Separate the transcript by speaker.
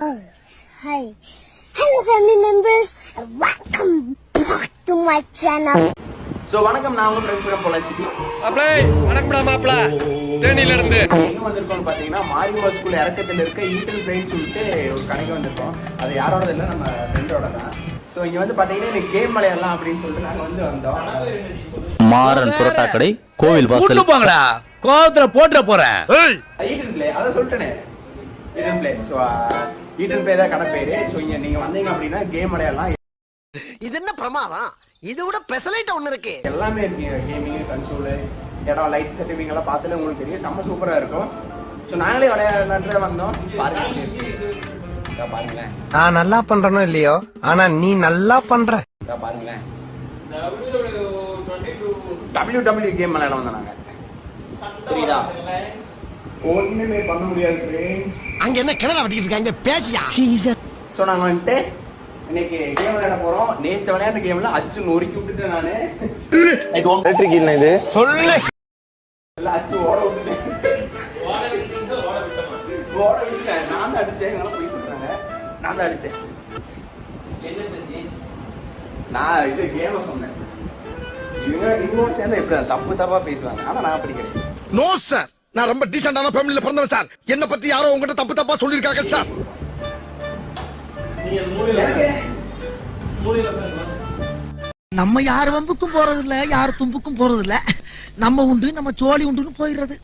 Speaker 1: Oh, hi. Hello family members, welcome back to my channel.
Speaker 2: So வணக்கம், நான் உங்க friend from பொலாசிட்டி.
Speaker 3: Apply வணக்கம்டா மாப்ள. தேனில இருந்து
Speaker 2: எங்க வந்திருக்கோம்னு பாத்தீங்கன்னா மாரிவா ஸ்கூல் இறக்கத்துல இருக்க ஈட்டல் பிரைன் சொல்லிட்டு ஒரு கடைக்கு வந்திருக்கோம். அது யாரோட இல்ல, நம்ம ஃப்ரெண்டோட தான். சோ இங்க வந்து பாத்தீங்கன்னா எனக்கு கேம் விளையாடலாம் அப்படின்னு சொல்லிட்டு நாங்க வந்து வந்தோம்.
Speaker 4: மாறன் புரோட்டா கடை, கோவில் வாசல்.
Speaker 3: போங்கடா, கோவத்துல போட்ற போறேன்.
Speaker 2: ஈட்டல் பிளே அத சொல்லிட்டேனே. ஈட்டல் பிளே. சோ ஈட்டல் பிளே தான் கடை பேரு. சோ இங்க நீங்க வந்தீங்க அப்படின்னா கேம் விளையாடலாம்.
Speaker 5: இது என்ன பிரமாதம்? இது விட பெசலைட் ஒண்ணு இருக்கு.
Speaker 2: எல்லாமே இருக்கு, கேமிங், கன்சோல், இடம், லைட் செட்டிங் எல்லாம் பார்த்தாலே உங்களுக்கு தெரியும். செம்ம சூப்பரா இருக்கும். ஸோ நாங்களே விளையாடலான்ட்டு வந்தோம். பாருங்க, பாருங்களேன்.
Speaker 5: நான் நல்லா பண்றனோ இல்லையோ, ஆனா நீ நல்லா பண்ற.
Speaker 2: பாருங்களேன், WWE கேம் விளையாட வந்தோம் நாங்க. புரியுதா? ஒண்ணுமே பண்ண முடியாது ஃப்ரெண்ட்ஸ்.
Speaker 5: அங்க என்ன கிணறு வட்டிக்கிட்டு இருக்காங்க, பேசியா?
Speaker 2: ஸோ நாங்க வந்துட்டு இன்னைக்கு கேம் விளையாட போறோம். நேற்று விளையாட கேம்ல அச்சு நொறுக்கி விட்டுட்டேன் நானு.
Speaker 5: இது சொல்லு.
Speaker 2: அச்சு ஓட விட்டுட்டேன். ஓட விட்டுட்டேன். நான் தான் அடிச்சேன். என்னால போய் சொல்றாங்க, நான் தான் அடிச்சேன். நான் இது கேம சொன்னேன். இவங்களோட சேர்ந்து எப்படி தப்பா பேசுவாங்க. ஆனா நான் அப்படி கிடையாது.
Speaker 6: நோ சார், நான் ரொம்ப டீசென்டான ஃபேமிலில பிறந்தவன் சார். என்ன பத்தி யாரோ உங்ககிட்ட தப்பா சொல்லிருக்காங்க சார்.
Speaker 7: நம்ம யார் வம்புக்கும் போறது இல்ல, யார் தும்புக்கும் போறது இல்ல. நம்ம உண்டு, நம்ம சோழி உண்டுன்னு போயிடுறது.